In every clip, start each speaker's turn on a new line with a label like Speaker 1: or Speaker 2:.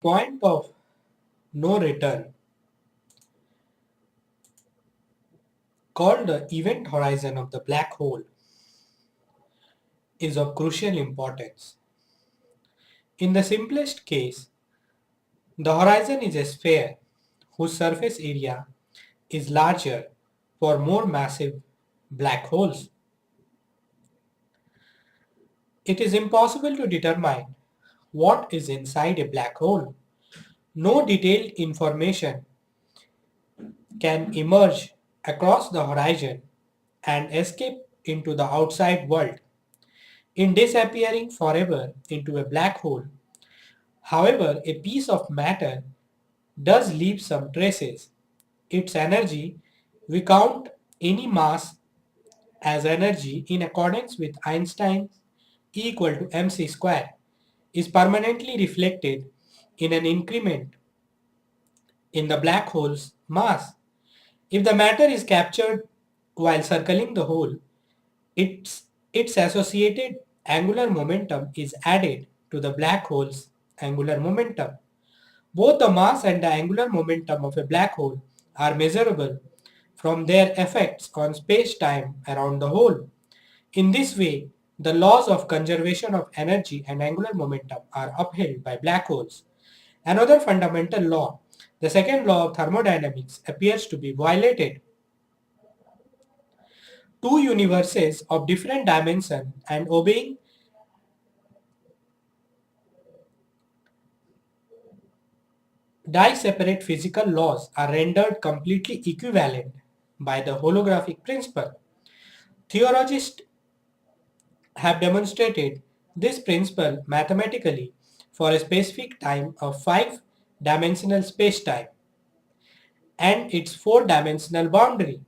Speaker 1: Point of no return, called the event horizon of the black hole, is of crucial importance. In the simplest case, the horizon is a sphere whose surface area is larger for more massive black holes. It is impossible to determine what is inside a black hole. No detailed information can emerge across the horizon and escape into the outside world in disappearing forever into a black hole. However, a piece of matter does leave some traces. Its energy, we count any mass as energy in accordance with Einstein's E equal to mc square, is permanently reflected in an increment in the black hole's mass. If the matter is captured while circling the hole, its associated angular momentum is added to the black hole's angular momentum. Both the mass and the angular momentum of a black hole are measurable from their effects on space-time around the hole. In this way, the laws of conservation of energy and angular momentum are upheld by black holes. Another fundamental law, the second law of thermodynamics, appears to be violated. Two universes of different dimension and obeying separate physical laws are rendered completely equivalent by the holographic principle. Theologists have demonstrated this principle mathematically for a specific time of five-dimensional spacetime and its four-dimensional boundary.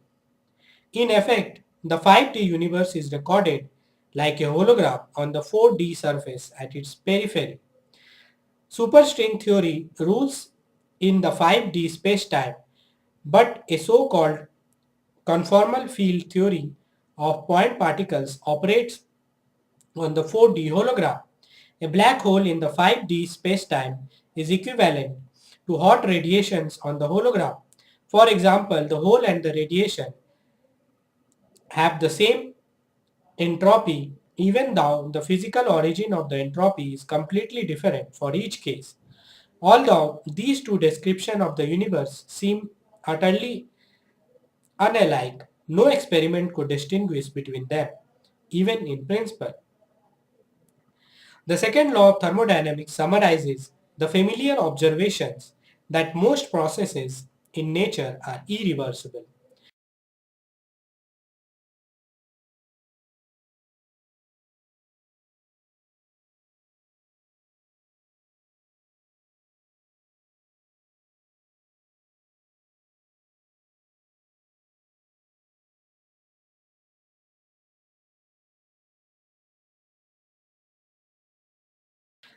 Speaker 1: In effect, the 5D universe is recorded like a hologram on the 4D surface at its periphery. Superstring theory rules in the 5D spacetime, but a so-called conformal field theory of point particles operates on the 4D hologram. A black hole in the 5D spacetime is equivalent to hot radiations on the hologram. For example, the hole and the radiation have the same entropy even though the physical origin of the entropy is completely different for each case. Although these two descriptions of the universe seem utterly unalike, no experiment could distinguish between them, even in principle. The second law of thermodynamics summarizes the familiar observations that most processes in nature are irreversible.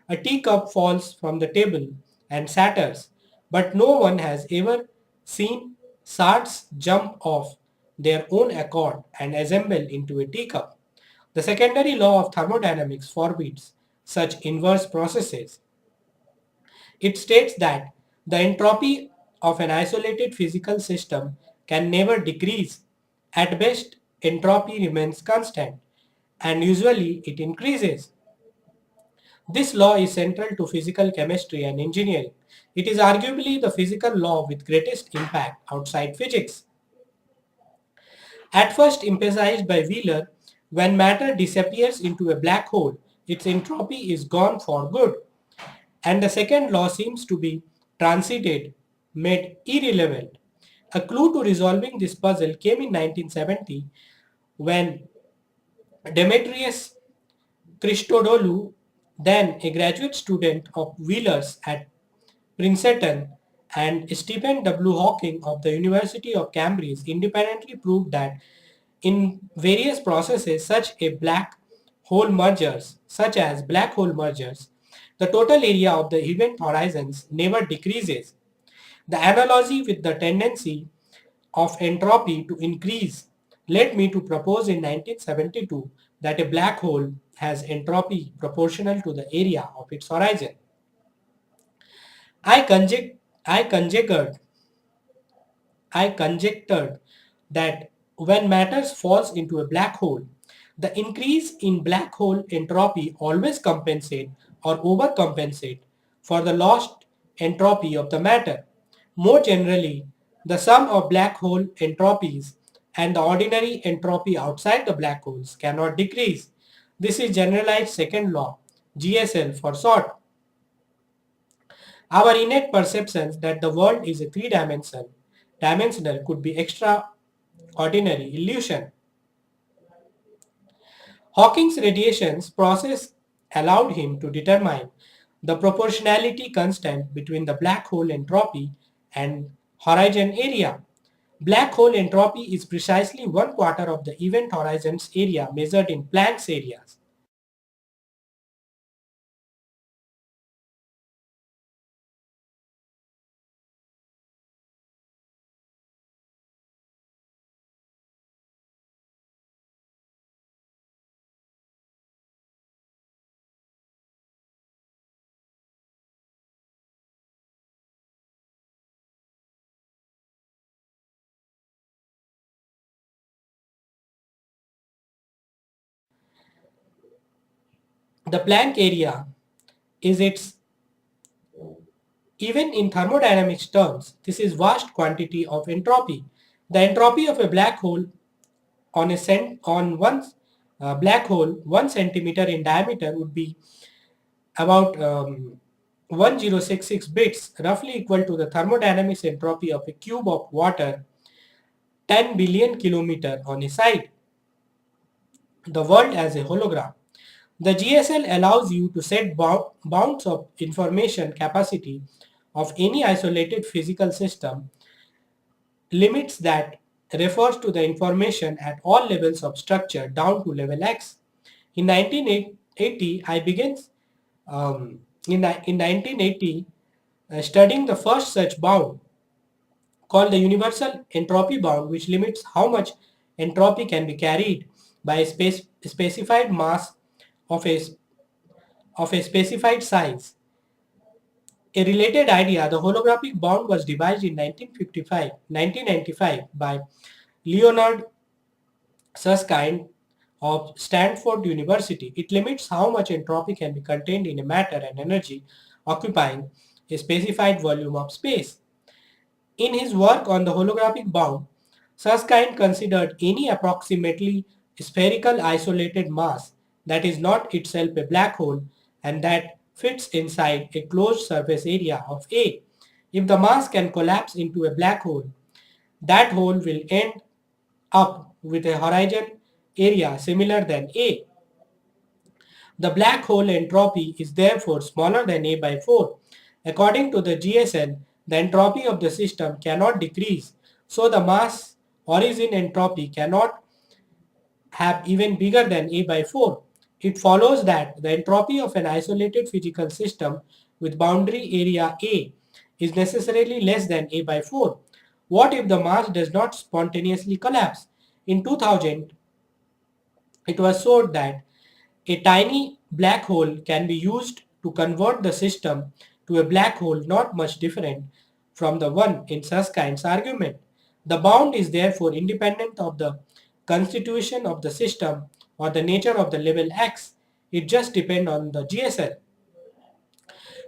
Speaker 1: A teacup falls from the table and shatters, but no one has ever seen shards jump off their own accord and assemble into a teacup. The secondary law of thermodynamics forbids such inverse processes. It states that the entropy of an isolated physical system can never decrease. At best, entropy remains constant, and usually it increases. This law is central to physical chemistry and engineering. It is arguably the physical law with greatest impact outside physics. At first emphasized by Wheeler, when matter disappears into a black hole, its entropy is gone for good. And the second law seems to be transited, made irrelevant. A clue to resolving this puzzle came in 1970 when Demetrius Christodoulou, then a graduate student of Wheeler's at Princeton, and Stephen W. Hawking of the University of Cambridge independently proved that in various processes such as black hole mergers, the total area of the event horizons never decreases. The analogy with the tendency of entropy to increase led me to propose in 1972 that a black hole has entropy proportional to the area of its horizon. I conject, I conjectured I conjectured that when matter falls into a black hole, the increase in black hole entropy always compensate or overcompensate for the lost entropy of the matter. More generally, the sum of black hole entropies and the ordinary entropy outside the black holes cannot decrease. This is generalized second law, GSL for short. Our innate perceptions that the world is a three dimensional could be extraordinary illusion. Hawking's radiations process allowed him to determine the proportionality constant between the black hole entropy and horizon area. Black hole entropy is precisely one quarter of the event horizon's area measured in Planck's areas. The Planck area is its even in thermodynamics terms, this is vast quantity of entropy. The entropy of a black hole on one black hole 1 centimeter in diameter would be about 1066 bits, roughly equal to the thermodynamics entropy of a cube of water 10 billion kilometer on a side. The world as a hologram. The GSL allows you to set bounds of information capacity of any isolated physical system, limits that refers to the information at all levels of structure down to level X. In 1980, I began in 1980 studying the first such bound called the universal entropy bound, which limits how much entropy can be carried by a specified mass of a specified size. A related idea, the holographic bound, was devised in 1995 by Leonard Susskind of Stanford University. It limits how much entropy can be contained in a matter and energy occupying a specified volume of space. In his work on the holographic bound, Susskind considered any approximately spherical isolated mass that is not itself a black hole and that fits inside a closed surface area of A. If the mass can collapse into a black hole, that hole will end up with a horizon area similar than A. The black hole entropy is therefore smaller than A by 4. According to the GSL, the entropy of the system cannot decrease, so the mass origin entropy cannot have even bigger than A by 4. It follows that the entropy of an isolated physical system with boundary area A is necessarily less than A by 4. What if the mass does not spontaneously collapse? In 2000, it was showed that a tiny black hole can be used to convert the system to a black hole not much different from the one in Susskind's argument. The bound is therefore independent of the constitution of the system or the nature of the level X. It just depends on the GSL.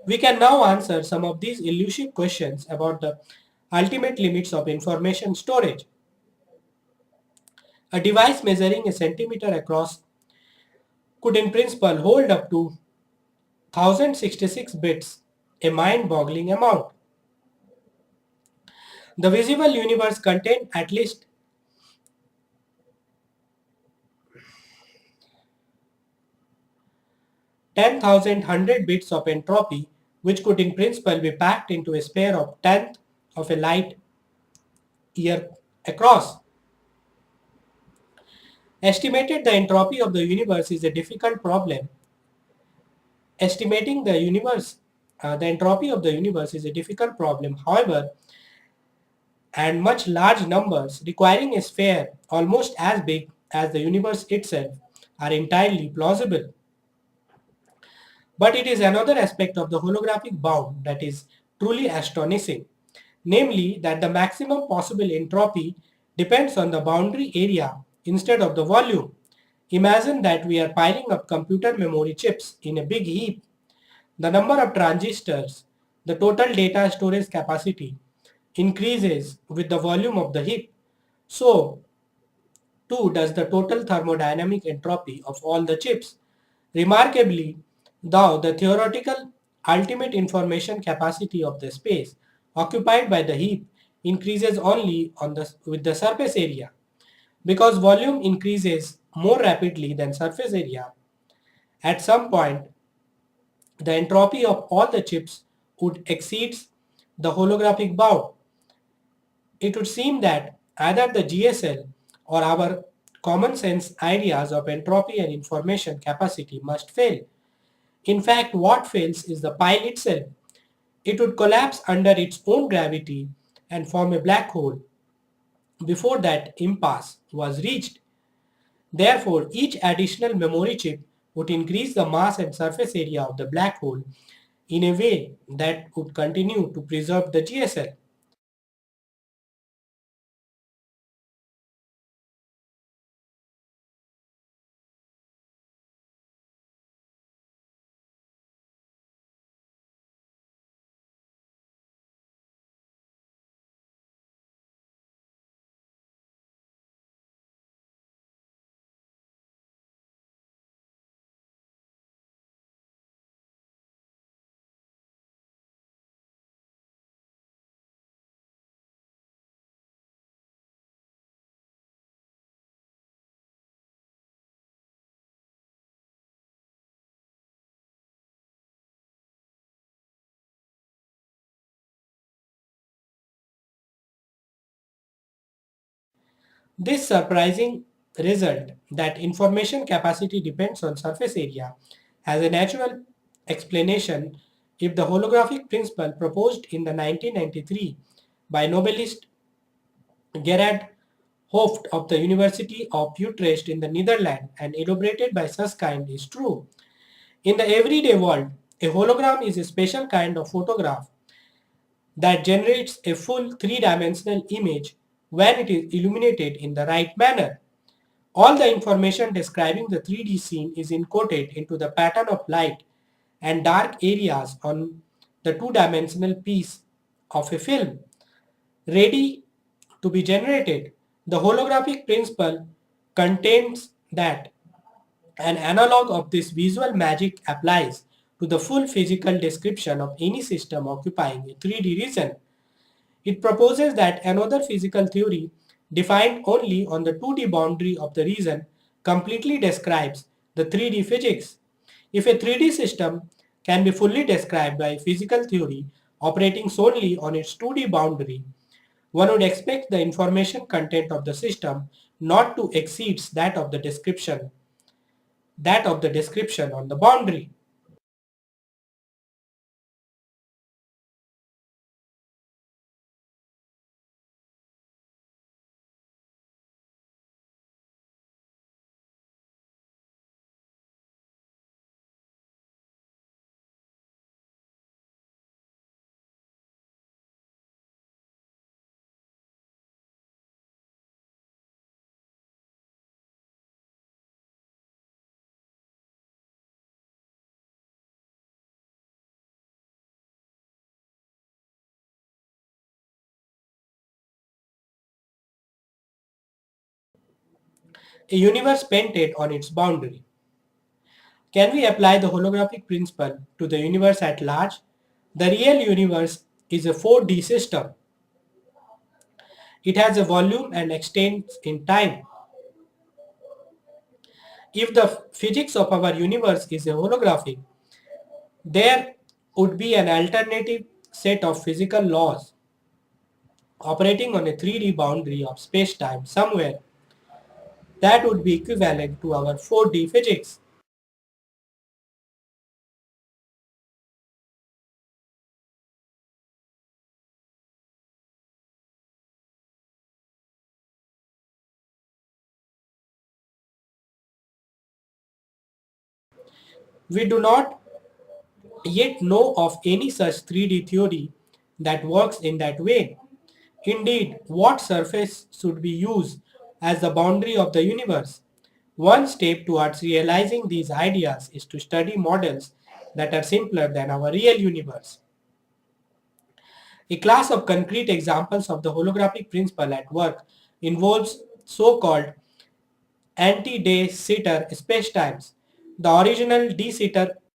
Speaker 1: We can now answer some of these elusive questions about the ultimate limits of information storage. A device measuring a centimeter across could in principle hold up to 1066 bits, a mind-boggling amount. The visible universe contained at least 10,100 bits of entropy, which could in principle be packed into a sphere of tenth of a light year across. Estimated the entropy of the universe is a difficult problem. Estimating the entropy of the universe is a difficult problem. However, and much large numbers requiring a sphere almost as big as the universe itself are entirely plausible. But it is another aspect of the holographic bound that is truly astonishing, namely that the maximum possible entropy depends on the boundary area instead of the volume. Imagine that we are piling up computer memory chips in a big heap. The number of transistors, the total data storage capacity, increases with the volume of the heap. So, too does the total thermodynamic entropy of all the chips. Remarkably, though, the theoretical ultimate information capacity of the space occupied by the heap increases only with the surface area. Because volume increases more rapidly than surface area, at some point the entropy of all the chips would exceed the holographic bound. It would seem that either the GSL or our common sense ideas of entropy and information capacity must fail. In fact, what fails is the pile itself. It would collapse under its own gravity and form a black hole before that impasse was reached. Therefore, each additional memory chip would increase the mass and surface area of the black hole in a way that would continue to preserve the GSL. This surprising result that information capacity depends on surface area has a natural explanation if the holographic principle proposed in the 1993 by Nobelist Gerard Hooft of the University of Utrecht in the Netherlands and elaborated by Susskind is true. In the everyday world, a hologram is a special kind of photograph that generates a full three-dimensional image when it is illuminated in the right manner. All the information describing the 3D scene is encoded into the pattern of light and dark areas on the two-dimensional piece of a film, ready to be generated. The holographic principle contains that an analog of this visual magic applies to the full physical description of any system occupying a 3D region. It proposes that another physical theory, defined only on the 2D boundary of the region, completely describes the 3D physics. If a 3D system can be fully described by physical theory operating solely on its 2D boundary, one would expect the information content of the system not to exceed that of the description on the boundary. A universe painted on its boundary. Can we apply the holographic principle to the universe at large? The real universe is a 4D system. It has a volume and extends in time. If the physics of our universe is a holographic, there would be an alternative set of physical laws operating on a 3D boundary of space-time somewhere that would be equivalent to our 4D physics. We do not yet know of any such 3D theory that works in that way. Indeed, what surface should be used as the boundary of the universe? One step towards realizing these ideas is to study models that are simpler than our real universe. A class of concrete examples of the holographic principle at work involves so-called anti-de Sitter spacetimes. The original de Sitter